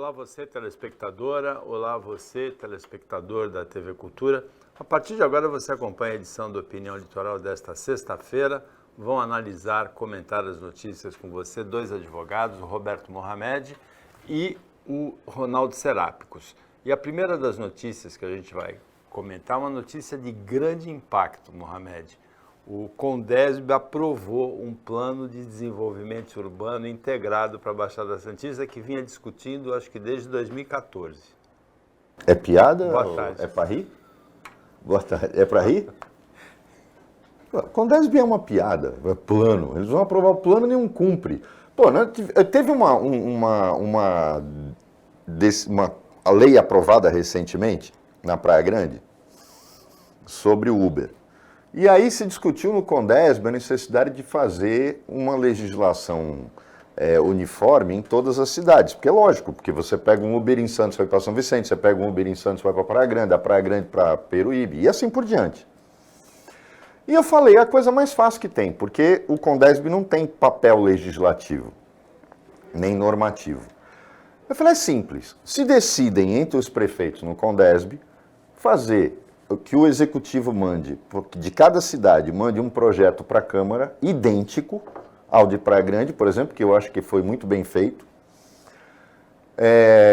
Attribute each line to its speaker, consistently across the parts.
Speaker 1: Olá você, telespectadora, olá você, telespectador da TV Cultura. A partir de agora você acompanha a edição do Opinião Litoral desta sexta-feira. Vão analisar, comentar as notícias com você, dois advogados, o Roberto Mohamed e o Ronaldo Serápicos. E a primeira das notícias que a gente vai comentar é uma notícia de grande impacto, Mohamed. O Condesb aprovou um plano de desenvolvimento urbano integrado para a Baixada Santista que vinha discutindo, acho que desde 2014.
Speaker 2: É piada?
Speaker 1: Boa tarde.
Speaker 2: É para rir? Boa tarde. É para rir? Condesb é uma piada, é plano. Eles vão aprovar o plano e nenhum cumpre. Pô, né, teve uma lei aprovada recentemente na Praia Grande sobre o Uber. E aí se discutiu no Condesb a necessidade de fazer uma legislação uniforme em todas as cidades. Porque é lógico, porque você pega um Uber em Santos, vai para São Vicente, você pega um Uber em Santos, vai para Praia Grande, a Praia Grande para Peruíbe, e assim por diante. E eu falei, é a coisa mais fácil que tem, porque o Condesb não tem papel legislativo, nem normativo. Eu falei, é simples, se decidem entre os prefeitos no Condesb fazer que o executivo mande, de cada cidade, mande um projeto para a Câmara idêntico ao de Praia Grande, por exemplo, que eu acho que foi muito bem feito,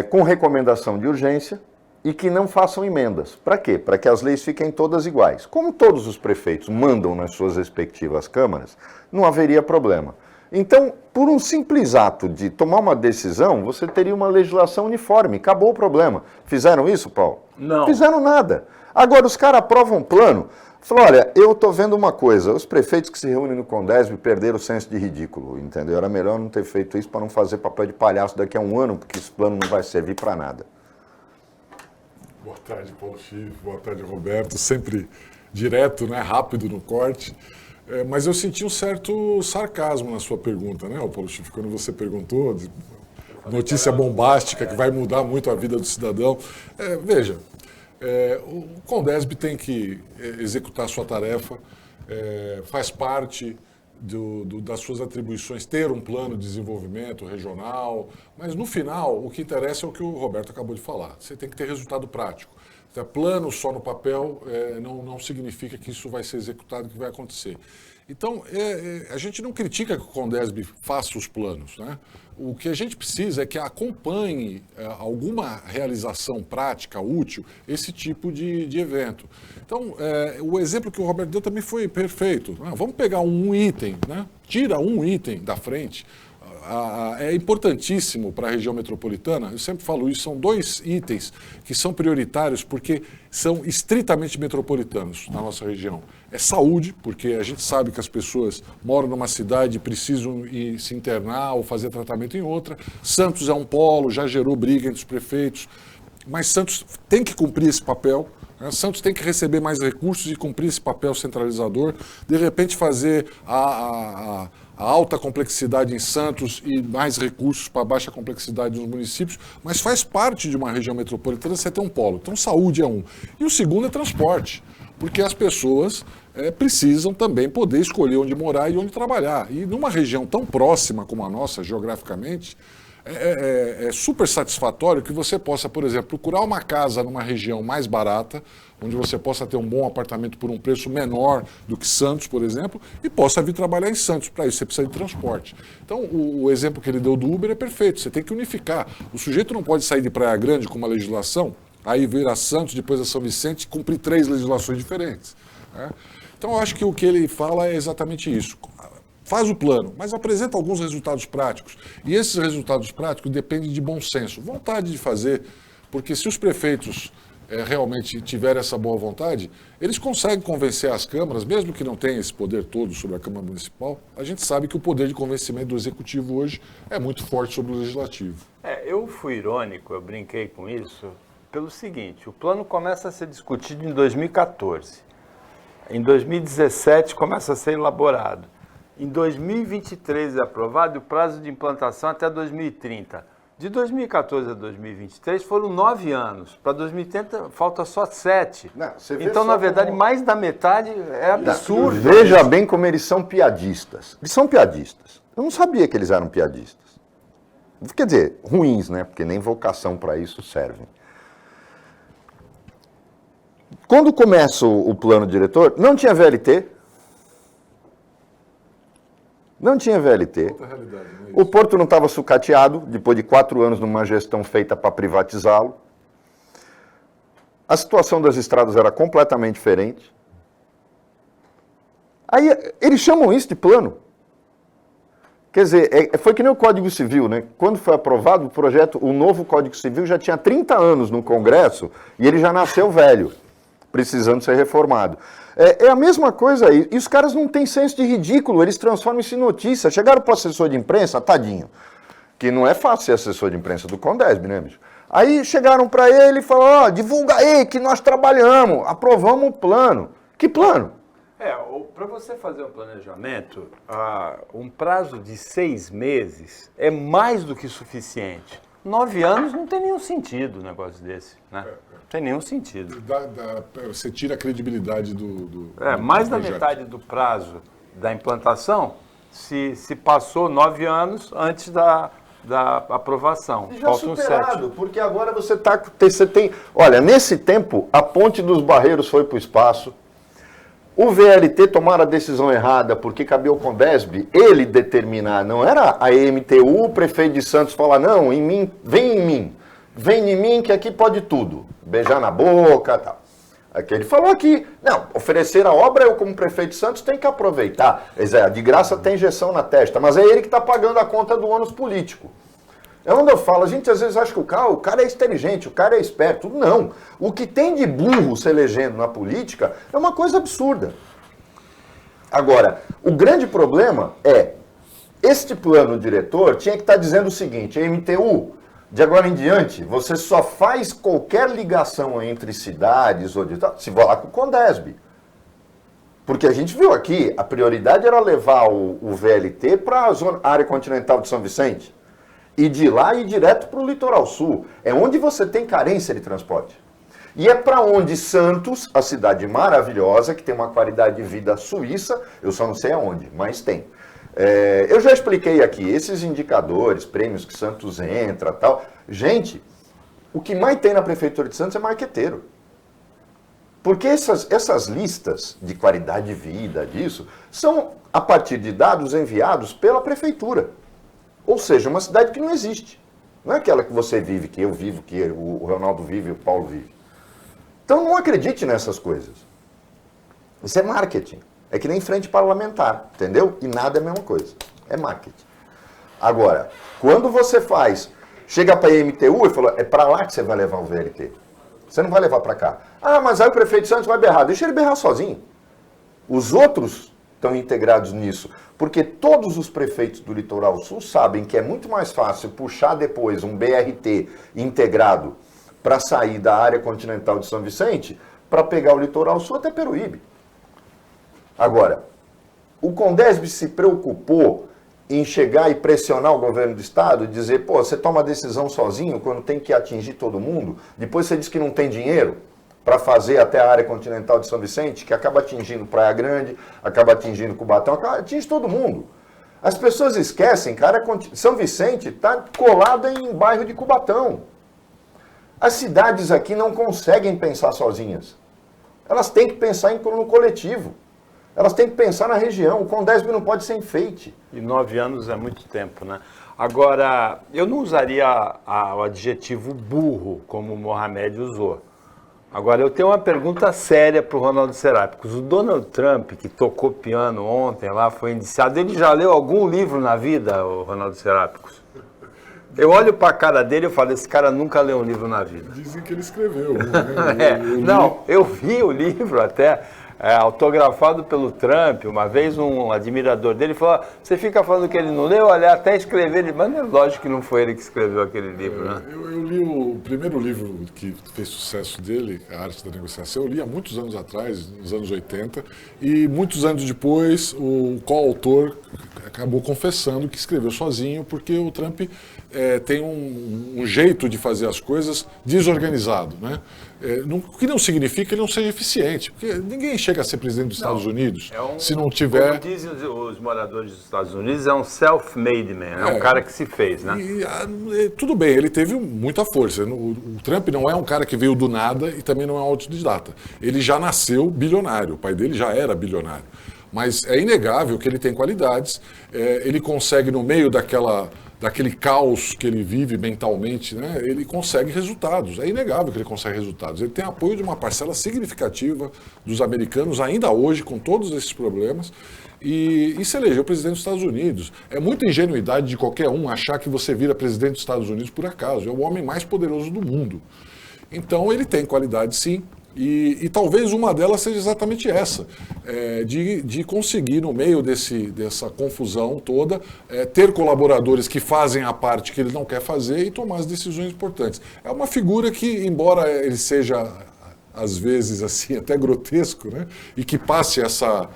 Speaker 2: com recomendação de urgência e que não façam emendas. Para quê? Para que as leis fiquem todas iguais. Como todos os prefeitos mandam nas suas respectivas câmaras, não haveria problema. Então, por um simples ato de tomar uma decisão, você teria uma legislação uniforme, acabou o problema. Fizeram isso, Paulo?
Speaker 1: Não.
Speaker 2: Fizeram nada. Agora, os caras aprovam um plano, falam, olha, eu estou vendo uma coisa, os prefeitos que se reúnem no Condesb perderam o senso de ridículo, entendeu? Era melhor não ter feito isso para não fazer papel de palhaço daqui a um ano, porque esse plano não vai servir para nada.
Speaker 3: Boa tarde, Paulo Schiff, boa tarde, Roberto, sempre direto, né, rápido no corte. Mas eu senti um certo sarcasmo na sua pergunta, né, Paulo Schiff, quando você perguntou, notícia bombástica que vai mudar muito a vida do cidadão. Veja, o Condesb tem que executar a sua tarefa, faz parte das suas atribuições ter um plano de desenvolvimento regional, mas no final o que interessa é o que o Roberto acabou de falar. Você tem que ter resultado prático. Plano só no papel não significa que isso vai ser executado, que vai acontecer. Então, a gente não critica que o Condesb faça os planos, né? O que a gente precisa é que acompanhe alguma realização prática, útil, esse tipo de evento. Então, o exemplo que o Roberto deu também foi perfeito. Vamos pegar um item, né? Tira um item da frente. É importantíssimo para a região metropolitana, eu sempre falo isso, são dois itens que são prioritários porque são estritamente metropolitanos na nossa região. É saúde, porque a gente sabe que as pessoas moram numa cidade e precisam ir se internar ou fazer tratamento em outra. Santos é um polo, já gerou briga entre os prefeitos, mas Santos tem que cumprir esse papel. Santos tem que receber mais recursos e cumprir esse papel centralizador, de repente fazer a alta complexidade em Santos e mais recursos para a baixa complexidade nos municípios, mas faz parte de uma região metropolitana você ter um polo. Então saúde é um. E o segundo é transporte, porque as pessoas precisam também poder escolher onde morar e onde trabalhar. E numa região tão próxima como a nossa, geograficamente, é super satisfatório que você possa, por exemplo, procurar uma casa numa região mais barata, onde você possa ter um bom apartamento por um preço menor do que Santos, por exemplo, e possa vir trabalhar em Santos. Para isso, você precisa de transporte. Então, o exemplo que ele deu do Uber é perfeito. Você tem que unificar. O sujeito não pode sair de Praia Grande com uma legislação, aí vir a Santos, depois a São Vicente e cumprir 3 legislações diferentes, né? Então, eu acho que o que ele fala é exatamente isso. Faz o plano, mas apresenta alguns resultados práticos. E esses resultados práticos dependem de bom senso, vontade de fazer, porque se os prefeitos realmente tiverem essa boa vontade, eles conseguem convencer as câmaras, mesmo que não tenham esse poder todo sobre a Câmara Municipal. A gente sabe que o poder de convencimento do Executivo hoje é muito forte sobre o Legislativo.
Speaker 1: Eu fui irônico, eu brinquei com isso, pelo seguinte, o plano começa a ser discutido em 2014. Em 2017 começa a ser elaborado. Em 2023 é aprovado e o prazo de implantação até 2030. De 2014 a 2023 foram 9 anos. Para 2030 falta só 7.
Speaker 2: Não,
Speaker 1: então, na verdade, mais da metade é absurdo.
Speaker 2: Veja bem como eles são piadistas. Eles são piadistas. Eu não sabia que eles eram piadistas. Quer dizer, ruins, né? Porque nem vocação para isso servem. Quando começa o plano diretor, não tinha VLT. Não tinha VLT. O Porto não estava sucateado, depois de 4 anos numa gestão feita para privatizá-lo. A situação das estradas era completamente diferente. Aí eles chamam isso de plano. Quer dizer, foi que nem o Código Civil, né? Quando foi aprovado o projeto, o novo Código Civil já tinha 30 anos no Congresso e ele já nasceu velho, precisando ser reformado. É a mesma coisa aí. E os caras não têm senso de ridículo, eles transformam isso em notícia. Chegaram para o assessor de imprensa, tadinho, que não é fácil ser assessor de imprensa do Condesb, né, bicho? Aí chegaram para ele e falaram, divulga aí que nós trabalhamos, aprovamos o plano. Que plano?
Speaker 1: Para você fazer um planejamento, um prazo de 6 meses é mais do que suficiente. 9 anos não tem nenhum sentido um negócio desse, né? Não tem nenhum sentido.
Speaker 3: Você tira a credibilidade do
Speaker 1: mais da
Speaker 3: projeto.
Speaker 1: metade do prazo da implantação se passou 9 anos antes da aprovação.
Speaker 2: Já superado, porque agora você tem... Olha, nesse tempo, a Ponte dos Barreiros foi para o espaço. O VLT tomaram a decisão errada, porque cabia ao Condesb ele determinar, não era a EMTU, o prefeito de Santos falar, não, vem em mim que aqui pode tudo, beijar na boca e tal. Aqui ele falou aqui, não, oferecer a obra, eu como prefeito de Santos tenho que aproveitar. De graça tem injeção na testa, mas é ele que está pagando a conta do ônus político. É onde eu falo, a gente às vezes acha que o cara é inteligente, o cara é esperto. Não. O que tem de burro se elegendo na política é uma coisa absurda. Agora, o grande problema é, este plano diretor tinha que estar dizendo o seguinte, MTU, de agora em diante, você só faz qualquer ligação entre cidades ou de tal, se for lá com o Condesb. Porque a gente viu aqui, a prioridade era levar o VLT para a área continental de São Vicente. E de lá ir direto para o litoral sul. É onde você tem carência de transporte. E é para onde Santos, a cidade maravilhosa, que tem uma qualidade de vida suíça, eu só não sei aonde, mas tem. Eu já expliquei aqui, esses indicadores, prêmios que Santos entra e tal. Gente, o que mais tem na Prefeitura de Santos é marqueteiro. Porque essas listas de qualidade de vida, disso, são a partir de dados enviados pela Prefeitura. Ou seja, uma cidade que não existe. Não é aquela que você vive, que eu vivo, que o Ronaldo vive, o Paulo vive. Então não acredite nessas coisas. Isso é marketing. É que nem frente parlamentar, entendeu? E nada é a mesma coisa. É marketing. Agora, quando você chega para a MTU e fala, é para lá que você vai levar o VLT. Você não vai levar para cá. Ah, mas aí o prefeito de Santos vai berrar. Deixa ele berrar sozinho. Os outros estão integrados nisso. Porque todos os prefeitos do Litoral Sul sabem que é muito mais fácil puxar depois um BRT integrado para sair da área continental de São Vicente para pegar o Litoral Sul até Peruíbe. Agora, o Condesb se preocupou em chegar e pressionar o governo do estado e dizer, pô, você toma a decisão sozinho quando tem que atingir todo mundo, depois você diz que não tem dinheiro para fazer até a área continental de São Vicente, que acaba atingindo Praia Grande, acaba atingindo Cubatão, atinge todo mundo. As pessoas esquecem, cara, São Vicente está colada em bairro de Cubatão. As cidades aqui não conseguem pensar sozinhas. Elas têm que pensar no coletivo. Elas têm que pensar na região. O Condesb não pode ser enfeite.
Speaker 1: E 9 anos é muito tempo, né? Agora, eu não usaria o adjetivo burro, como o Mohamed usou. Agora, eu tenho uma pergunta séria para o Ronaldo Serápicos. O Donald Trump, que tocou piano ontem lá, foi indiciado. Ele já leu algum livro na vida, o Ronaldo Serápicos? Eu olho para a cara dele e falo, esse cara nunca leu um livro na vida.
Speaker 3: Dizem que ele escreveu. Né?
Speaker 1: Não, eu vi o livro até, autografado pelo Trump. Uma vez um admirador dele falou, você fica falando que ele não leu, olha, até escrever ele. Mas é lógico que não foi ele que escreveu aquele livro, né?
Speaker 3: Eu li o primeiro livro que fez sucesso dele, A Arte da Negociação, eu li há muitos anos atrás, nos anos 80, e muitos anos depois o coautor acabou confessando que escreveu sozinho, porque o Trump tem um jeito de fazer as coisas desorganizado, né? O que não significa que ele não seja eficiente, porque ninguém chega a ser presidente dos Estados Unidos se não
Speaker 1: Como
Speaker 3: tiver...
Speaker 1: dizem os moradores dos Estados Unidos, é um self-made man, é um cara que se fez, né?
Speaker 3: Tudo bem, ele teve muita força. O Trump não é um cara que veio do nada e também não é um autodidata. Ele já nasceu bilionário, o pai dele já era bilionário. Mas é inegável que ele tem qualidades, ele consegue, no meio daquele caos que ele vive mentalmente, né, ele consegue resultados. É inegável que ele consegue resultados. Ele tem apoio de uma parcela significativa dos americanos, ainda hoje, com todos esses problemas, e se elegeu presidente dos Estados Unidos. É muita ingenuidade de qualquer um achar que você vira presidente dos Estados Unidos por acaso. É o homem mais poderoso do mundo. Então, ele tem qualidade, sim. E talvez uma delas seja exatamente essa, de conseguir, no meio dessa confusão toda, ter colaboradores que fazem a parte que ele não quer fazer e tomar as decisões importantes. É uma figura que, embora ele seja, às vezes, assim, até grotesco, né, e que passe essa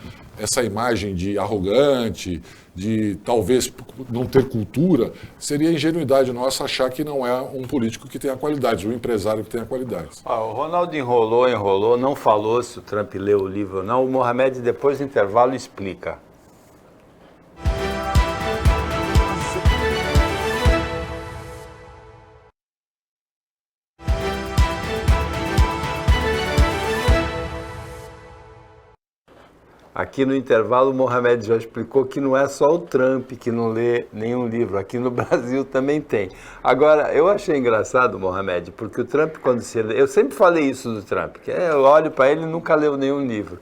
Speaker 3: imagem de arrogante, de talvez não ter cultura, seria ingenuidade nossa achar que não é um político que tenha qualidades, um empresário que tenha qualidades.
Speaker 1: O Ronaldo enrolou, não falou se o Trump leu o livro ou não. O Mohamed, depois do intervalo, explica. Aqui no intervalo, o Mohamed já explicou que não é só o Trump que não lê nenhum livro. Aqui no Brasil também tem. Agora, eu achei engraçado, Mohamed, porque o Trump, quando se... Eu sempre falei isso do Trump, que eu olho para ele e nunca leu nenhum livro.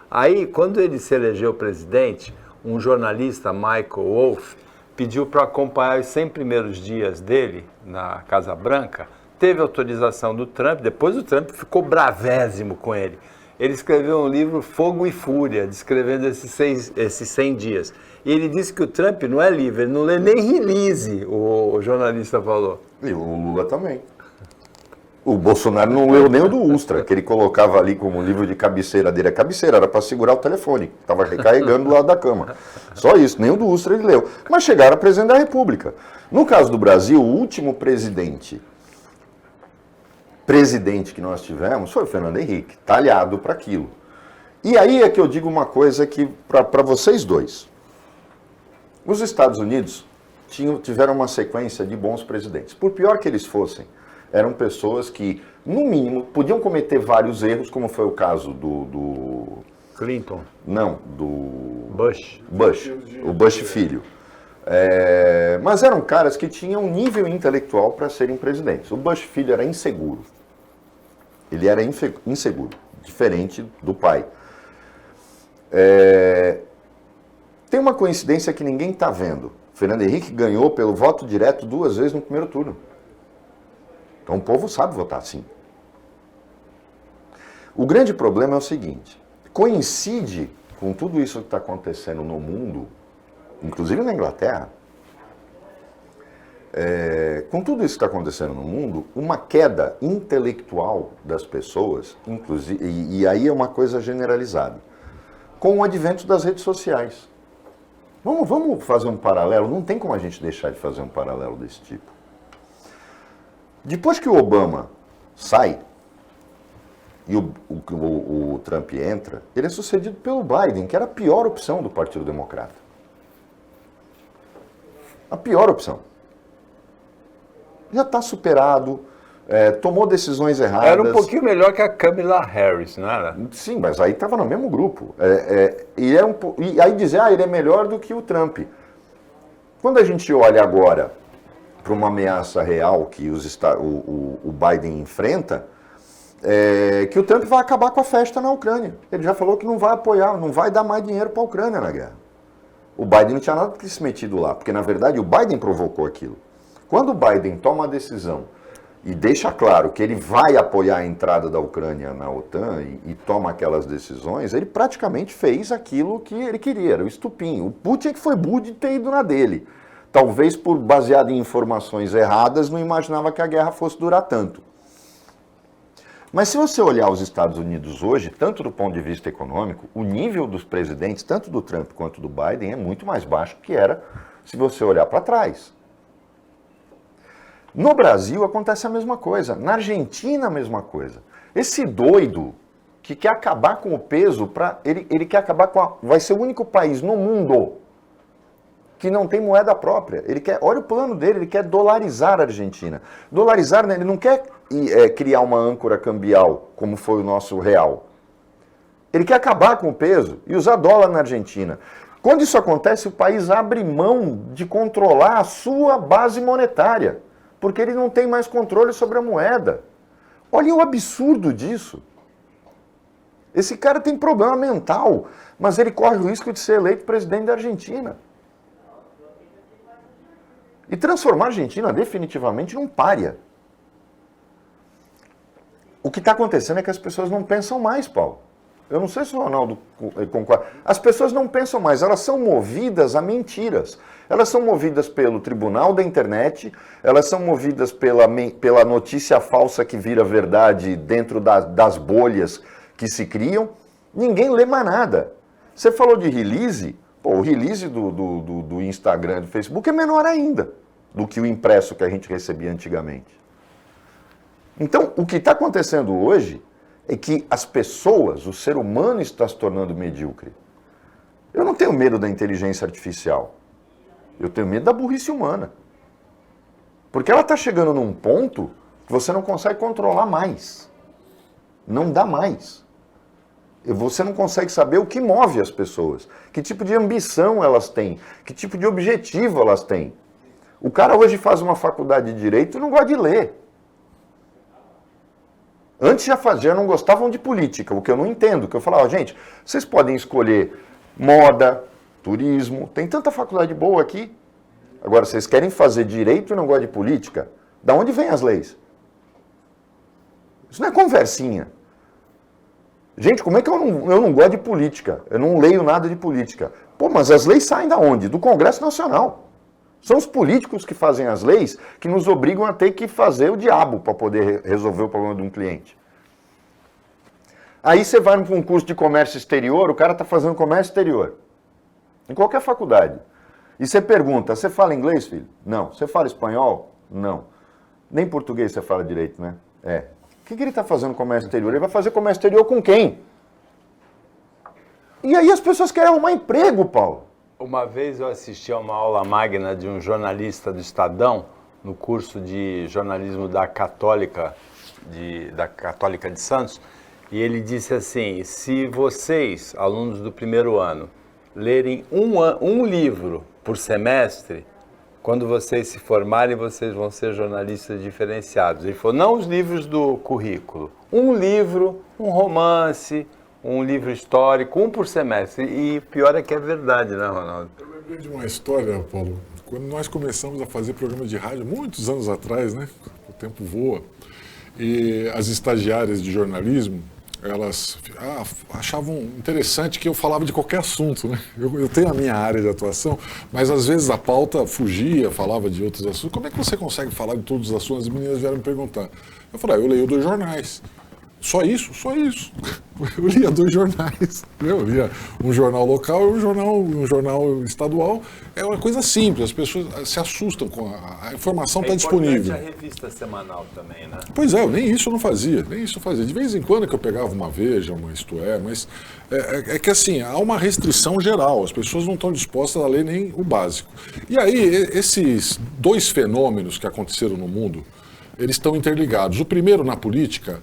Speaker 1: Aí, quando ele se elegeu presidente, um jornalista, Michael Wolff, pediu para acompanhar os 100 primeiros dias dele na Casa Branca, teve autorização do Trump, depois o Trump ficou bravésimo com ele. Ele escreveu um livro, Fogo e Fúria, descrevendo esses 100 dias. E ele disse que o Trump não é livre, ele não lê nem release, o jornalista falou.
Speaker 2: E o Lula também. O Bolsonaro não leu nem o do Ustra, que ele colocava ali como livro de cabeceira dele. A cabeceira era para segurar o telefone, estava recarregando do lado da cama. Só isso, nem o do Ustra ele leu. Mas chegaram a presidente da República. No caso do Brasil, o último presidente que nós tivemos foi o Fernando Henrique, talhado para aquilo. E aí é que eu digo uma coisa que para vocês dois. Os Estados Unidos tiveram uma sequência de bons presidentes. Por pior que eles fossem, eram pessoas que, no mínimo, podiam cometer vários erros, como foi o caso do
Speaker 1: Clinton.
Speaker 2: Não, do...
Speaker 1: Bush.
Speaker 2: O Bush filho. Mas eram caras que tinham um nível intelectual para serem presidentes. O Bush filho era inseguro. Ele era inseguro, diferente do pai. Tem uma coincidência que ninguém está vendo. Fernando Henrique ganhou pelo voto direto 2 vezes no primeiro turno. Então o povo sabe votar assim. O grande problema é o seguinte, coincide com tudo isso que está acontecendo no mundo, inclusive na Inglaterra, com tudo isso que está acontecendo no mundo, uma queda intelectual das pessoas, inclusive, e aí é uma coisa generalizada, com o advento das redes sociais. Vamos fazer um paralelo, não tem como a gente deixar de fazer um paralelo desse tipo. Depois que o Obama sai e o Trump entra, ele é sucedido pelo Biden, que era a pior opção do Partido Democrata. A pior opção. Já está superado, tomou decisões erradas.
Speaker 1: Era um pouquinho melhor que a Kamala Harris, não era?
Speaker 2: Sim, mas aí estava no mesmo grupo. E aí dizer, ele é melhor do que o Trump. Quando a gente olha agora para uma ameaça real que o Biden enfrenta, que o Trump vai acabar com a festa na Ucrânia. Ele já falou que não vai apoiar, não vai dar mais dinheiro para a Ucrânia na guerra. O Biden não tinha nada que se metido lá, porque na verdade o Biden provocou aquilo. Quando o Biden toma a decisão e deixa claro que ele vai apoiar a entrada da Ucrânia na OTAN e toma aquelas decisões, ele praticamente fez aquilo que ele queria, era o estupim. O Putin é que foi burro de ter ido na dele. Talvez baseado em informações erradas, não imaginava que a guerra fosse durar tanto. Mas se você olhar os Estados Unidos hoje, tanto do ponto de vista econômico, o nível dos presidentes, tanto do Trump quanto do Biden, é muito mais baixo que era se você olhar para trás. No Brasil acontece a mesma coisa, na Argentina a mesma coisa. Esse doido que quer acabar com o peso, ele quer acabar vai ser o único país no mundo que não tem moeda própria. Olha o plano dele, ele quer dolarizar a Argentina. Dolarizar, né, ele não quer criar uma âncora cambial, como foi o nosso real. Ele quer acabar com o peso e usar dólar na Argentina. Quando isso acontece, o país abre mão de controlar a sua base monetária, porque ele não tem mais controle sobre a moeda. Olha o absurdo disso. Esse cara tem problema mental, mas ele corre o risco de ser eleito presidente da Argentina. E transformar a Argentina definitivamente num pária. O que está acontecendo é que as pessoas não pensam mais, Paulo. Eu não sei se o Ronaldo concorda. As pessoas não pensam mais, elas são movidas a mentiras. Elas são movidas pelo tribunal da internet, elas são movidas pela notícia falsa que vira verdade dentro das bolhas que se criam. Ninguém lê mais nada. Você falou de release, o release do Instagram, do Facebook é menor ainda do que o impresso que a gente recebia antigamente. Então, o que está acontecendo hoje é que as pessoas, o ser humano está se tornando medíocre. Eu não tenho medo da inteligência artificial. Eu tenho medo da burrice humana. Porque ela está chegando num ponto que você não consegue controlar mais. Não dá mais. Você não consegue saber o que move as pessoas. Que tipo de ambição elas têm. Que tipo de objetivo elas têm. O cara hoje faz uma faculdade de Direito e não gosta de ler. Antes já não gostavam de política, o que eu não entendo. Que eu falava, gente, vocês podem escolher moda, turismo, tem tanta faculdade boa aqui. Agora, vocês querem fazer direito e não gostam de política? Da onde vêm as leis? Isso não é conversinha. Gente, como é que eu não gosto de política? Eu não leio nada de política. Pô, mas as leis saem da onde? Do Congresso Nacional. São os políticos que fazem as leis que nos obrigam a ter que fazer o diabo para poder resolver o problema de um cliente. Aí você vai num concurso de comércio exterior, o cara está fazendo comércio exterior. Em qualquer faculdade. E você pergunta, você fala inglês, filho? Não. Você fala espanhol? Não. Nem português você fala direito, né? É. O que ele está fazendo comércio exterior? Ele vai fazer comércio exterior com quem? E aí as pessoas querem arrumar emprego, Paulo.
Speaker 1: Uma vez eu assisti a uma aula magna de um jornalista do Estadão, no curso de jornalismo da Católica de Santos, e ele disse assim, se vocês, alunos do primeiro ano, lerem um livro por semestre, quando vocês se formarem, vocês vão ser jornalistas diferenciados. Ele falou, não os livros do currículo, um livro, um romance, um livro histórico, um por semestre. E pior é que é verdade, né, Ronaldo?
Speaker 3: Eu lembrei de uma história, Paulo, quando nós começamos a fazer programas de rádio, muitos anos atrás, né? O tempo voa, e as estagiárias de jornalismo, elas achavam interessante que eu falava de qualquer assunto, né? Eu tenho a minha área de atuação, mas às vezes a pauta fugia, falava de outros assuntos. Como é que você consegue falar de todos os assuntos? As meninas vieram me perguntar. Eu falei, eu leio 2 jornais. Só isso? Só isso. Eu lia 2 jornais. Eu lia um jornal local e um jornal estadual. É uma coisa simples, as pessoas se assustam com a informação está disponível.
Speaker 1: É a revista semanal também, né?
Speaker 3: Pois é, nem isso eu não fazia, nem isso eu fazia. De vez em quando que eu pegava uma Veja, uma Isto É, mas é que assim, há uma restrição geral, as pessoas não estão dispostas a ler nem o básico. E aí, esses 2 fenômenos que aconteceram no mundo, eles estão interligados. O primeiro, na política,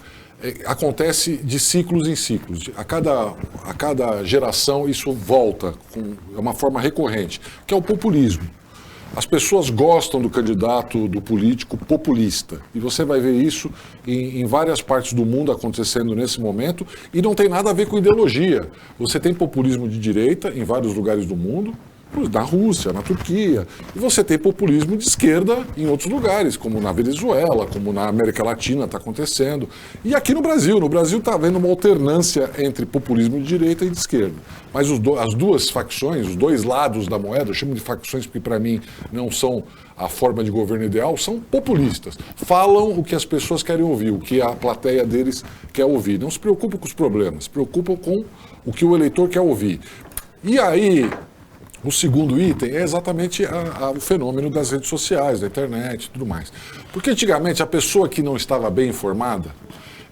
Speaker 3: acontece de ciclos em ciclos. A cada geração isso volta, é uma forma recorrente, que é o populismo. As pessoas gostam do candidato, do político populista. E você vai ver isso em várias partes do mundo acontecendo nesse momento, e não tem nada a ver com ideologia. Você tem populismo de direita em vários lugares do mundo, na Rússia, na Turquia, e você tem populismo de esquerda em outros lugares, como na Venezuela, como na América Latina está acontecendo, e aqui no Brasil está havendo uma alternância entre populismo de direita e de esquerda, mas as duas facções, os 2 lados da moeda, eu chamo de facções porque para mim não são a forma de governo ideal, são populistas, falam o que as pessoas querem ouvir, o que a plateia deles quer ouvir, não se preocupam com os problemas, se preocupam com o que o eleitor quer ouvir. E aí, o segundo item é exatamente o fenômeno das redes sociais, da internet e tudo mais. Porque antigamente a pessoa que não estava bem informada,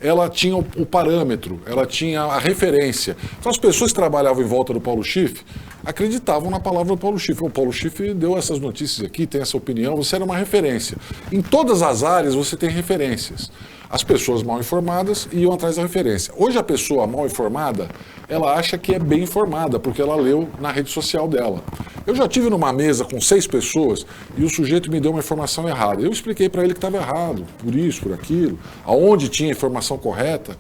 Speaker 3: ela tinha o parâmetro, ela tinha a referência. Então as pessoas que trabalhavam em volta do Paulo Schiff acreditavam na palavra do Paulo Schiff. O Paulo Schiff deu essas notícias aqui, tem essa opinião, você era uma referência. Em todas as áreas você tem referências. As pessoas mal informadas iam atrás da referência. Hoje a pessoa mal informada, ela acha que é bem informada, porque ela leu na rede social dela. Eu já tive numa mesa com 6 pessoas e o sujeito me deu uma informação errada. Eu expliquei para ele que estava errado, por isso, por aquilo, aonde tinha a informação correta.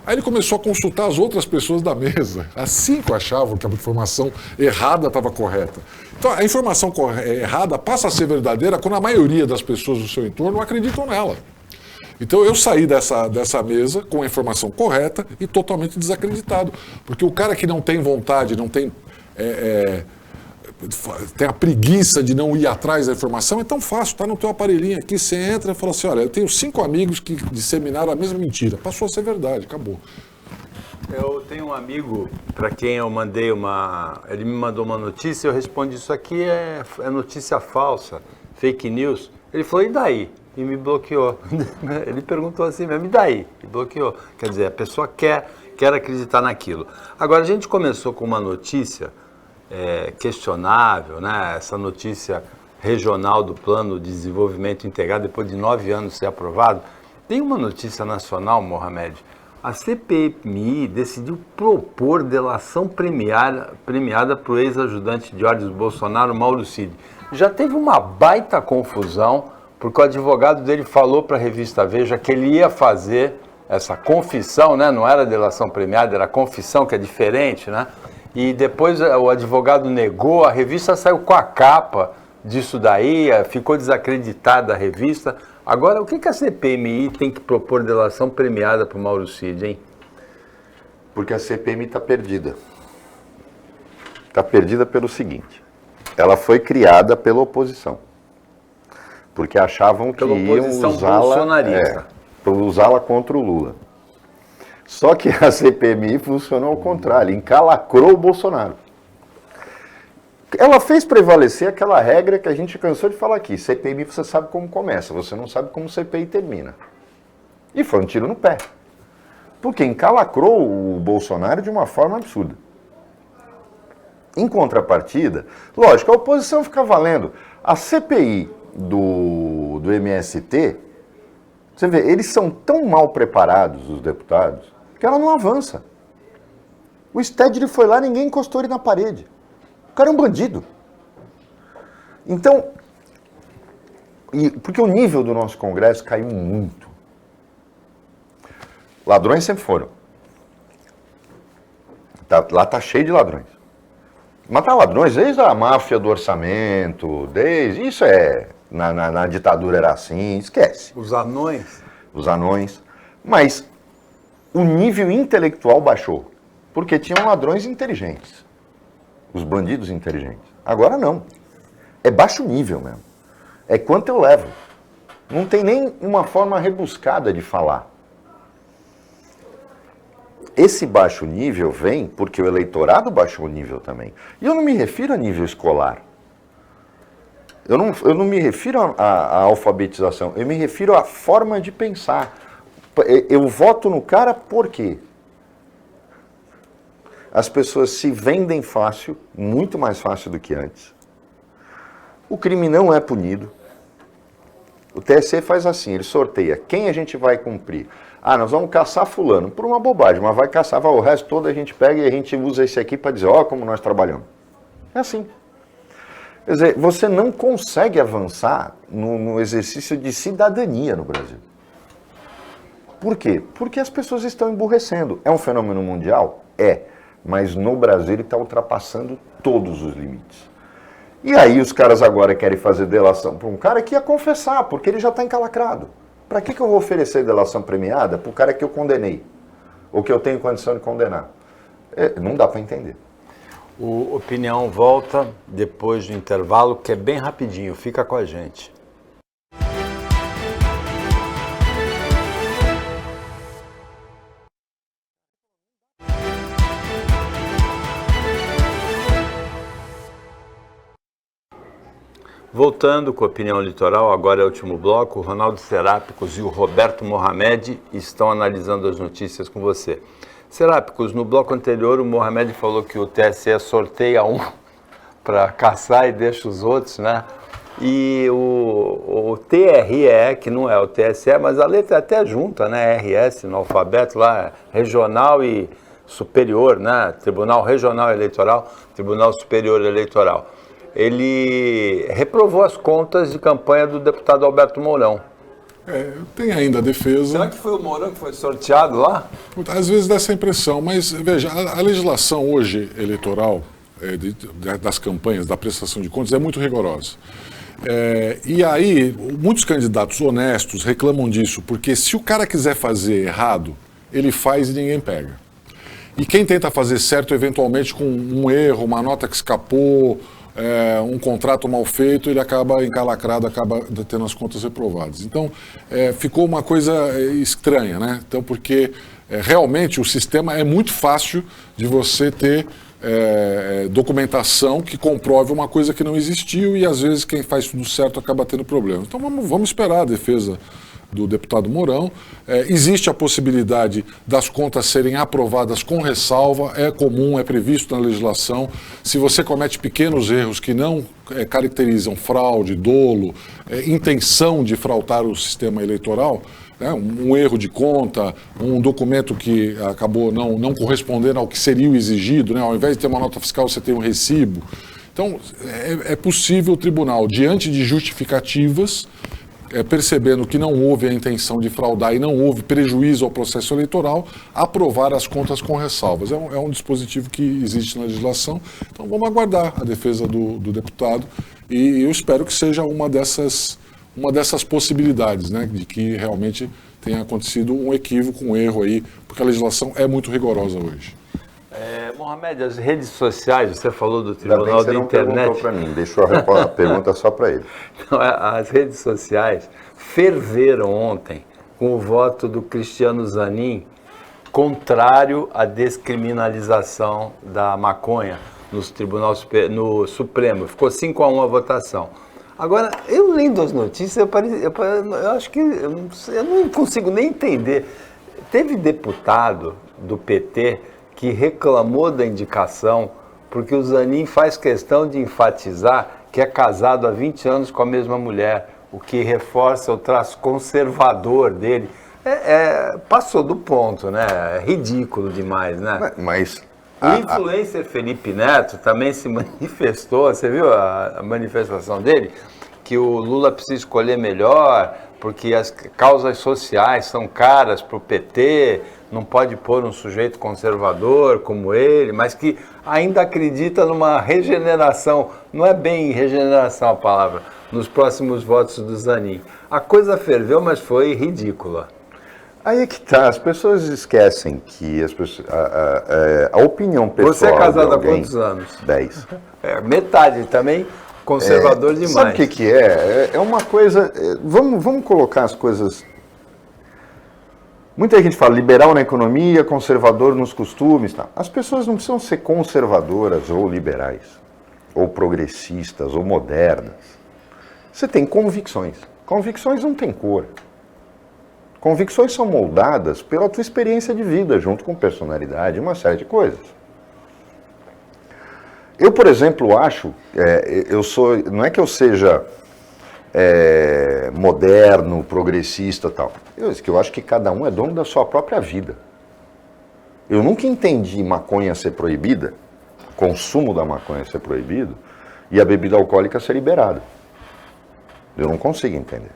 Speaker 3: Aí ele começou a consultar as outras pessoas da mesa. As 5 achavam que a informação errada estava correta. Então a informação errada passa a ser verdadeira quando a maioria das pessoas do seu entorno acreditam nela. Então eu saí dessa mesa com a informação correta e totalmente desacreditado. Porque o cara que não tem vontade, não tem, tem a preguiça de não ir atrás da informação, é tão fácil, está no teu aparelhinho aqui, você entra e fala assim, olha, eu tenho 5 amigos que disseminaram a mesma mentira. Passou a ser verdade, acabou.
Speaker 1: Eu tenho um amigo para quem eu mandei ele me mandou uma notícia, eu respondi, isso aqui é notícia falsa, fake news. Ele falou, e daí? E me bloqueou. Ele perguntou assim mesmo, e daí? E bloqueou. Quer dizer, a pessoa quer acreditar naquilo. Agora, a gente começou com uma notícia questionável, né? Essa notícia regional do Plano de Desenvolvimento Integrado, depois de 9 anos ser aprovado. Tem uma notícia nacional, Mohamed. A CPMI decidiu propor delação premiada para o ex-ajudante de ordens do Bolsonaro, Mauro Cid. Já teve uma baita confusão, porque o advogado dele falou para a revista Veja que ele ia fazer essa confissão, né? Não era delação premiada, era confissão, que é diferente, né? E depois o advogado negou, a revista saiu com a capa disso daí, ficou desacreditada a revista. Agora, o que a CPMI tem que propor delação premiada para o Mauro Cid, hein?
Speaker 2: Porque a CPMI está perdida. Está perdida pelo seguinte, ela foi criada pela oposição. Porque achavam que iam usá-la contra o Lula. Só que a CPMI funcionou ao contrário, encalacrou o Bolsonaro. Ela fez prevalecer aquela regra que a gente cansou de falar aqui, CPMI você sabe como começa, você não sabe como CPI termina. E foi um tiro no pé. Porque encalacrou o Bolsonaro de uma forma absurda. Em contrapartida, lógico, a oposição fica valendo. A CPI do MST, você vê, eles são tão mal preparados, os deputados, que ela não avança. O Stedley foi lá, ninguém encostou ele na parede. O cara é um bandido. Então, porque o nível do nosso Congresso caiu muito. Ladrões sempre foram. Lá tá cheio de ladrões. Matar ladrões desde a máfia do orçamento, isso na ditadura era assim, esquece.
Speaker 1: Os anões?
Speaker 2: Os anões. Mas o nível intelectual baixou, porque tinham ladrões inteligentes, os bandidos inteligentes. Agora não. É baixo nível mesmo. É quanto eu levo. Não tem nem uma forma rebuscada de falar. Esse baixo nível vem porque o eleitorado baixou o nível também. E eu não me refiro a nível escolar. Eu não me refiro à alfabetização, eu me refiro à forma de pensar. Eu voto no cara por quê? As pessoas se vendem fácil, muito mais fácil do que antes. O crime não é punido. O TSE faz assim, ele sorteia quem a gente vai cumprir. Ah, nós vamos caçar fulano, por uma bobagem, mas vai caçar, o resto todo a gente pega e a gente usa esse aqui para dizer, ó, como nós trabalhamos. É assim. Quer dizer, você não consegue avançar no exercício de cidadania no Brasil. Por quê? Porque as pessoas estão emburrecendo. É um fenômeno mundial? É. Mas no Brasil ele está ultrapassando todos os limites. E aí os caras agora querem fazer delação para um cara que ia confessar, porque ele já está encalacrado. Para que eu vou oferecer delação premiada para o cara que eu condenei? Ou que eu tenho condição de condenar? Não dá para entender.
Speaker 1: O Opinião volta depois do intervalo, que é bem rapidinho. Fica com a gente. Voltando com a opinião litoral, agora é o último bloco, o Ronaldo Serápicos e o Roberto Mohamed estão analisando as notícias com você. Serápicos, no bloco anterior o Mohamed falou que o TSE sorteia um para caçar e deixa os outros, né? E o TRE, que não é o TSE, mas a letra é até junta, né? RS no alfabeto lá, regional e superior, né? Tribunal Regional Eleitoral, Tribunal Superior Eleitoral. Ele reprovou as contas de campanha do deputado Alberto Mourão.
Speaker 3: Tem ainda a defesa.
Speaker 1: Será que foi o Mourão que foi sorteado lá?
Speaker 3: Às vezes dá essa impressão, mas veja, a legislação hoje eleitoral, das campanhas, da prestação de contas, é muito rigorosa. E aí, muitos candidatos honestos reclamam disso, porque se o cara quiser fazer errado, ele faz e ninguém pega. E quem tenta fazer certo, eventualmente com um erro, uma nota que escapou, um contrato mal feito, ele acaba encalacrado, acaba tendo as contas reprovadas. Então, ficou uma coisa estranha, né? Então, porque realmente o sistema é muito fácil de você ter documentação que comprove uma coisa que não existiu e às vezes quem faz tudo certo acaba tendo problemas. Então vamos esperar a defesa do deputado Mourão. Existe a possibilidade das contas serem aprovadas com ressalva, é comum, é previsto na legislação. Se você comete pequenos erros que não caracterizam fraude, dolo, intenção de fraudar o sistema eleitoral, um erro de conta, um documento que acabou não correspondendo ao que seria o exigido, né? Ao invés de ter uma nota fiscal, você tem um recibo. Então, é possível o tribunal, diante de justificativas, percebendo que não houve a intenção de fraudar e não houve prejuízo ao processo eleitoral, aprovar as contas com ressalvas. É um dispositivo que existe na legislação. Então, vamos aguardar a defesa do deputado e eu espero que seja uma dessas possibilidades, né, de que realmente tenha acontecido um equívoco, um erro aí, porque a legislação é muito rigorosa hoje.
Speaker 1: Mohamed, as redes sociais, você falou do Tribunal da Internet.
Speaker 2: Você não perguntou para mim, deixou a pergunta só para ele.
Speaker 1: Não, as redes sociais ferveram ontem com o voto do Cristiano Zanin contrário à descriminalização da maconha no Supremo. Ficou 5-1 a votação. Agora, eu lendo as notícias, eu acho que eu não consigo nem entender. Teve deputado do PT que reclamou da indicação porque o Zanin faz questão de enfatizar que é casado há 20 anos com a mesma mulher, o que reforça o traço conservador dele. Passou do ponto, né? É ridículo demais, né?
Speaker 2: Mas
Speaker 1: o influencer Felipe Neto também se manifestou, você viu a manifestação dele? Que o Lula precisa escolher melhor, porque as causas sociais são caras para o PT, não pode pôr um sujeito conservador como ele, mas que ainda acredita numa regeneração, não é bem regeneração a palavra, nos próximos votos do Zanin. A coisa ferveu, mas foi ridícula.
Speaker 2: Aí é que tá, as pessoas esquecem que a opinião pessoal.
Speaker 1: Você é casado há quantos anos?
Speaker 2: 10.
Speaker 1: Metade também conservador demais.
Speaker 2: Sabe o que é? É uma coisa. Vamos colocar as coisas. Muita gente fala liberal na economia, conservador nos costumes. Tá? As pessoas não precisam ser conservadoras ou liberais, ou progressistas, ou modernas. Você tem convicções. Convicções não têm cor. Convicções são moldadas pela tua experiência de vida, junto com personalidade, uma série de coisas. Eu, por exemplo, acho, não é que eu seja moderno, progressista e tal. Eu acho que cada um é dono da sua própria vida. Eu nunca entendi maconha ser proibida, o consumo da maconha ser proibido, e a bebida alcoólica ser liberada. Eu não consigo entender.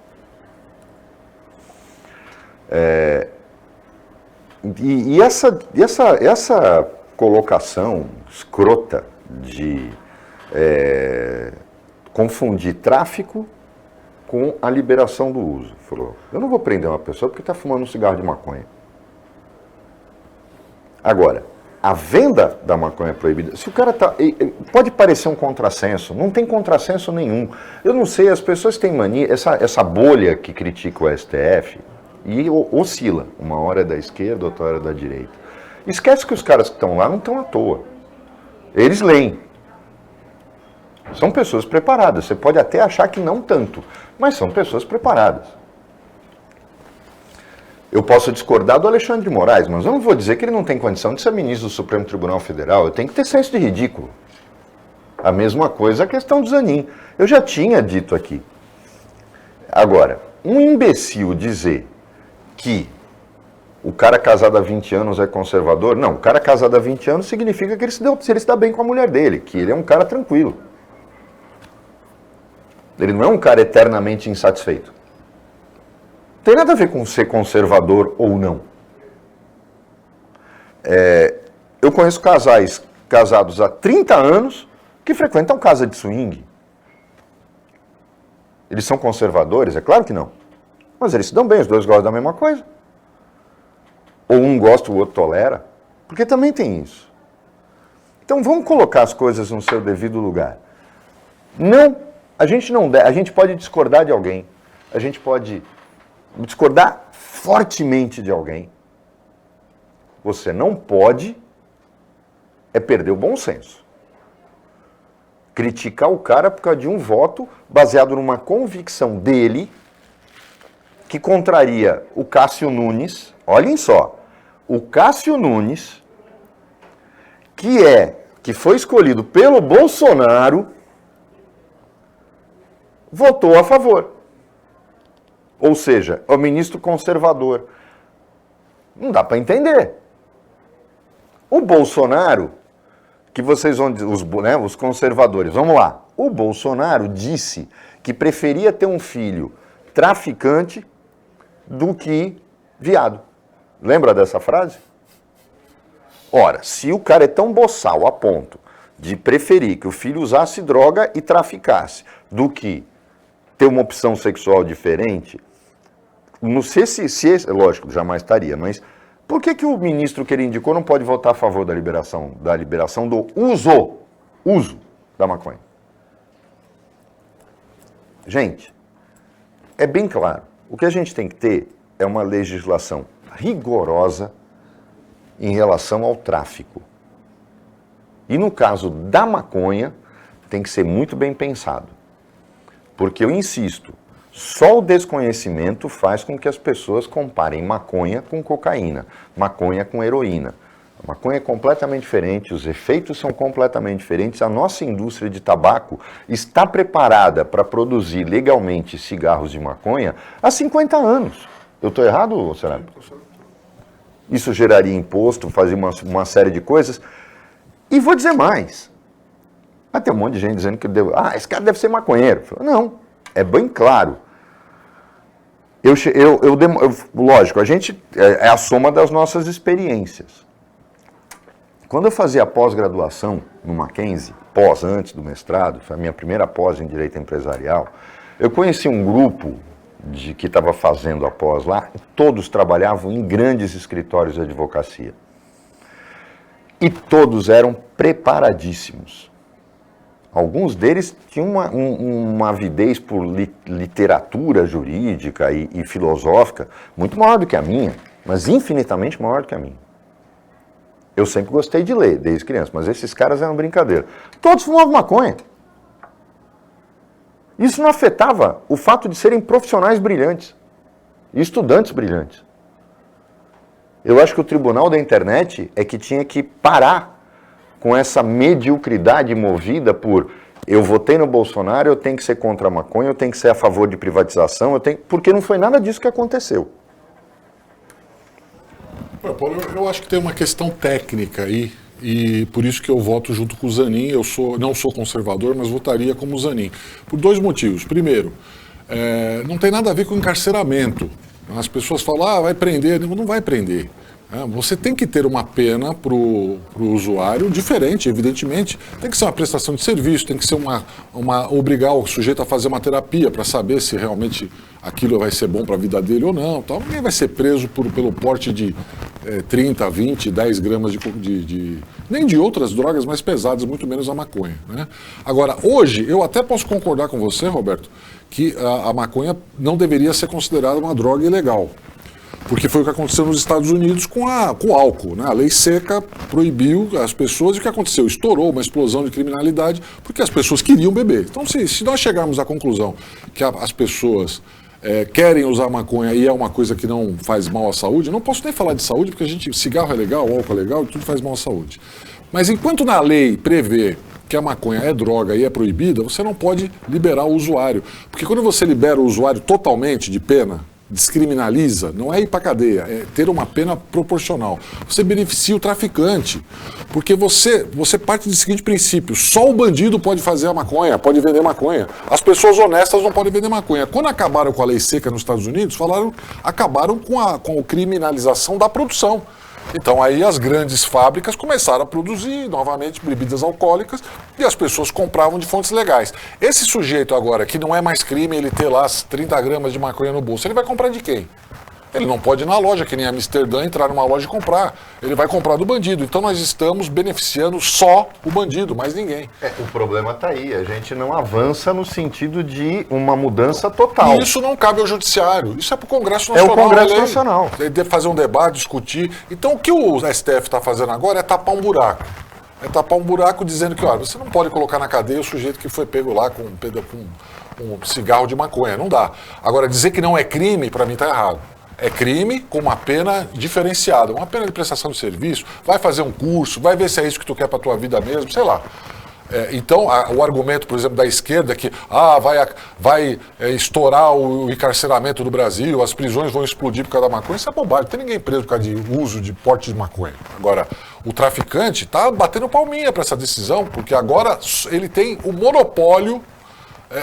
Speaker 2: Essa colocação escrota de confundir tráfico com a liberação do uso. Falou, eu não vou prender uma pessoa porque está fumando um cigarro de maconha. Agora, a venda da maconha é proibida. Se o cara tá, pode parecer um contrassenso, não tem contrassenso nenhum. Eu não sei, as pessoas têm mania, essa bolha que critica o STF e oscila. Uma hora é da esquerda, outra hora é da direita. Esquece que os caras que estão lá não estão à toa. Eles leem. São pessoas preparadas. Você pode até achar que não tanto, mas são pessoas preparadas. Eu posso discordar do Alexandre de Moraes, mas eu não vou dizer que ele não tem condição de ser ministro do Supremo Tribunal Federal. Eu tenho que ter senso de ridículo. A mesma coisa a questão do Zanin. Eu já tinha dito aqui. Agora, um imbecil dizer que o cara casado há 20 anos é conservador, não, o cara casado há 20 anos significa que ele se dá bem com a mulher dele, que ele é um cara tranquilo. Ele não é um cara eternamente insatisfeito. Não tem nada a ver com ser conservador ou não. Eu conheço casais casados há 30 anos que frequentam casa de swing. Eles são conservadores? É claro que não. Mas eles se dão bem, os dois gostam da mesma coisa. Ou um gosta, o outro tolera. Porque também tem isso. Então vamos colocar as coisas no seu devido lugar. Não, a gente pode discordar de alguém. A gente pode discordar fortemente de alguém. Você não pode perder o bom senso. Criticar o cara por causa de um voto baseado numa convicção dele que contraria o Cássio Nunes. Olhem só, o Cássio Nunes, que foi escolhido pelo Bolsonaro, votou a favor. Ou seja, é o ministro conservador. Não dá para entender. O Bolsonaro, que vocês vão dizer, os conservadores, vamos lá. O Bolsonaro disse que preferia ter um filho traficante do que viado. Lembra dessa frase? Ora, se o cara é tão boçal a ponto de preferir que o filho usasse droga e traficasse do que ter uma opção sexual diferente, não sei se lógico, jamais estaria, mas por que o ministro que ele indicou não pode votar a favor da liberação do uso da maconha? Gente, é bem claro, o que a gente tem que ter é uma legislação rigorosa em relação ao tráfico. E no caso da maconha, tem que ser muito bem pensado. Porque eu insisto, só o desconhecimento faz com que as pessoas comparem maconha com cocaína, maconha com heroína. A maconha é completamente diferente, os efeitos são completamente diferentes. A nossa indústria de tabaco está preparada para produzir legalmente cigarros de maconha há 50 anos. Eu estou errado, será? Isso geraria imposto, fazia uma série de coisas. E vou dizer mais. Vai ter um monte de gente dizendo que esse cara deve ser maconheiro. Não, é bem claro. Lógico, a gente é a soma das nossas experiências. Quando eu fazia pós-graduação no Mackenzie, antes do mestrado, foi a minha primeira pós em Direito Empresarial, eu conheci um grupo que estava fazendo a pós lá, e todos trabalhavam em grandes escritórios de advocacia. E todos eram preparadíssimos. Alguns deles tinham uma avidez por literatura jurídica e filosófica muito maior do que a minha, mas infinitamente maior do que a minha. Eu sempre gostei de ler, desde criança, mas esses caras eram brincadeira. Todos fumavam maconha. Isso não afetava o fato de serem profissionais brilhantes e estudantes brilhantes. Eu acho que o tribunal da internet é que tinha que parar com essa mediocridade movida por eu votei no Bolsonaro, eu tenho que ser contra a maconha, eu tenho que ser a favor de privatização, porque não foi nada disso que aconteceu.
Speaker 3: Paulo, eu acho que tem uma questão técnica aí, e por isso que eu voto junto com o Zanin. Eu não sou conservador, mas votaria como o Zanin. Por dois motivos. Primeiro, não tem nada a ver com encarceramento. As pessoas falam, vai prender. Não vai prender. Você tem que ter uma pena para o usuário diferente, evidentemente. Tem que ser uma prestação de serviço, tem que ser obrigar o sujeito a fazer uma terapia para saber se realmente aquilo vai ser bom para a vida dele ou não. Tal. Ninguém vai ser preso pelo porte de 30, 20, 10 gramas nem de outras drogas mais pesadas, muito menos a maconha. Né? Agora, hoje, eu até posso concordar com você, Roberto, que a maconha não deveria ser considerada uma droga ilegal. Porque foi o que aconteceu nos Estados Unidos com o álcool, né? A lei seca proibiu as pessoas, e o que aconteceu? Estourou uma explosão de criminalidade, porque as pessoas queriam beber. Então, se nós chegarmos à conclusão que as pessoas querem usar maconha e é uma coisa que não faz mal à saúde, não posso nem falar de saúde, porque cigarro é legal, álcool é legal, tudo faz mal à saúde. Mas enquanto na lei prevê que a maconha é droga e é proibida, você não pode liberar o usuário. Porque quando você libera o usuário totalmente de pena, descriminaliza, não é ir para cadeia, é ter uma pena proporcional. Você beneficia o traficante, porque você parte do seguinte princípio: só o bandido pode fazer a maconha, pode vender maconha. As pessoas honestas não podem vender maconha. Quando acabaram com a lei seca nos Estados Unidos, acabaram com a criminalização da produção. Então aí as grandes fábricas começaram a produzir novamente bebidas alcoólicas e as pessoas compravam de fontes legais. Esse sujeito agora, que não é mais crime ele ter lá as 30 gramas de maconha no bolso, ele vai comprar de quem? Ele não pode ir na loja, que nem Amsterdã, entrar numa loja e comprar. Ele vai comprar do bandido. Então nós estamos beneficiando só o bandido, mais ninguém.
Speaker 2: O problema está aí. A gente não avança no sentido de uma mudança total.
Speaker 3: E isso não cabe ao judiciário. Isso é para o Congresso Nacional.
Speaker 2: É o Congresso Nacional.
Speaker 3: Ele deve fazer um debate, discutir. Então o que o STF está fazendo agora é tapar um buraco. É tapar um buraco dizendo que, olha, você não pode colocar na cadeia o sujeito que foi pego lá com um cigarro de maconha. Não dá. Agora, dizer que não é crime, para mim está errado. É crime com uma pena diferenciada, uma pena de prestação de serviço, vai fazer um curso, vai ver se é isso que tu quer para a tua vida mesmo, sei lá. Então, o argumento, por exemplo, da esquerda que vai estourar o encarceramento do Brasil, as prisões vão explodir por causa da maconha, isso é bobagem, não tem ninguém preso por causa de uso de porte de maconha. Agora, o traficante está batendo palminha para essa decisão, porque agora ele tem o monopólio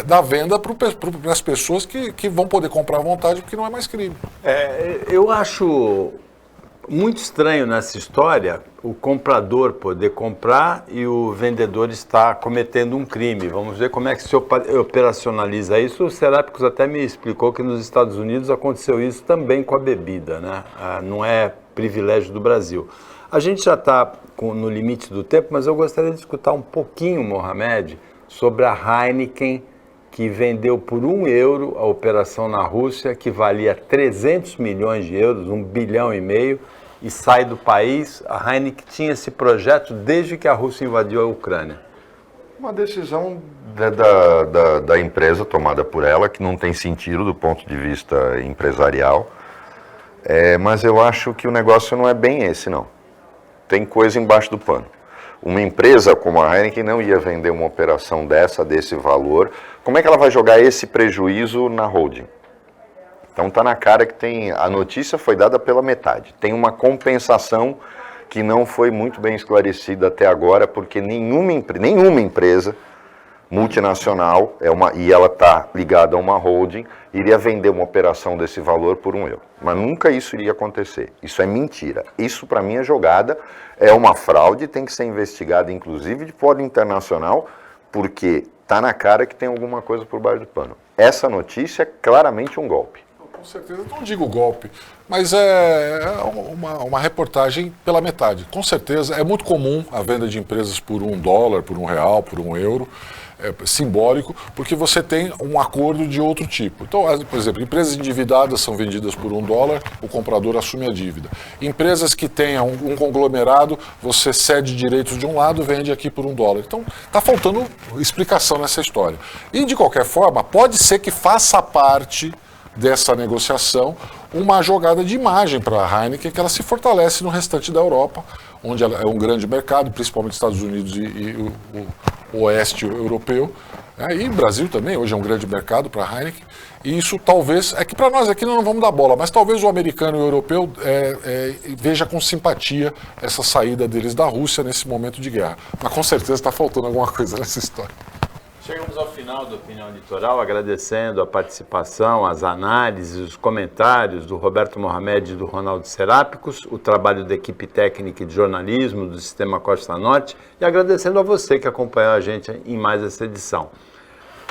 Speaker 3: da venda para as pessoas que vão poder comprar à vontade, porque não é mais crime.
Speaker 1: Eu acho muito estranho nessa história o comprador poder comprar e o vendedor estar cometendo um crime. Vamos ver como é que se operacionaliza isso. O Serápicos até me explicou que nos Estados Unidos aconteceu isso também com a bebida, né? Não é privilégio do Brasil. A gente já está no limite do tempo, mas eu gostaria de escutar um pouquinho, Mohamed, sobre a Heineken, que vendeu por €1 a operação na Rússia, que valia 300 milhões de euros, 1,5 bilhão, e sai do país. A Heineken tinha esse projeto desde que a Rússia invadiu a Ucrânia.
Speaker 2: Uma decisão da empresa tomada por ela, que não tem sentido do ponto de vista empresarial, mas eu acho que o negócio não é bem esse, não. Tem coisa embaixo do pano. Uma empresa como a Heineken não ia vender uma operação desse valor. Como é que ela vai jogar esse prejuízo na holding? Então está na cara que a notícia foi dada pela metade. Tem uma compensação que não foi muito bem esclarecida até agora, porque nenhuma empresa multinacional, e ela está ligada a uma holding, iria vender uma operação desse valor por €1. Mas nunca isso iria acontecer. Isso é mentira. Isso, para mim, é jogada, é uma fraude, tem que ser investigada, inclusive, de fora internacional, porque está na cara que tem alguma coisa por baixo do pano. Essa notícia é claramente um golpe.
Speaker 3: Com certeza, não digo golpe, mas é uma reportagem pela metade. Com certeza, é muito comum a venda de empresas por $1, por R$1, por €1. Simbólico, porque você tem um acordo de outro tipo. Então, por exemplo, empresas endividadas são vendidas por $1, o comprador assume a dívida. Empresas que tenham um conglomerado, você cede direitos de um lado, vende aqui por $1. Então, está faltando explicação nessa história. E, de qualquer forma, pode ser que faça parte dessa negociação uma jogada de imagem para a Heineken, que ela se fortalece no restante da Europa, onde ela é um grande mercado, principalmente Estados Unidos e o oeste europeu, e Brasil também, hoje é um grande mercado para a Heineken, e isso talvez, é que para nós aqui não vamos dar bola, mas talvez o americano e o europeu veja com simpatia essa saída deles da Rússia nesse momento de guerra. Mas com certeza está faltando alguma coisa nessa história.
Speaker 1: Chegamos ao final da Opinião Litoral, agradecendo a participação, as análises, os comentários do Roberto Mohamed e do Ronaldo Serápicos, o trabalho da equipe técnica e de jornalismo do Sistema Costa Norte, e agradecendo a você que acompanhou a gente em mais essa edição.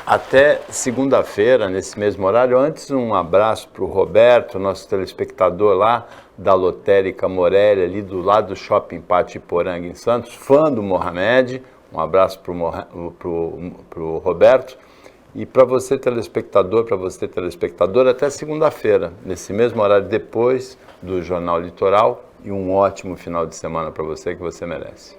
Speaker 1: Até segunda-feira, nesse mesmo horário. Antes, um abraço para o Roberto, nosso telespectador lá da Lotérica Morelli, ali do lado do Shopping Pátio Iporanga, em Santos, fã do Mohamed. Um abraço para o Roberto. E para você, telespectadora, até segunda-feira, nesse mesmo horário, depois do Jornal Litoral. E um ótimo final de semana para você, que você merece.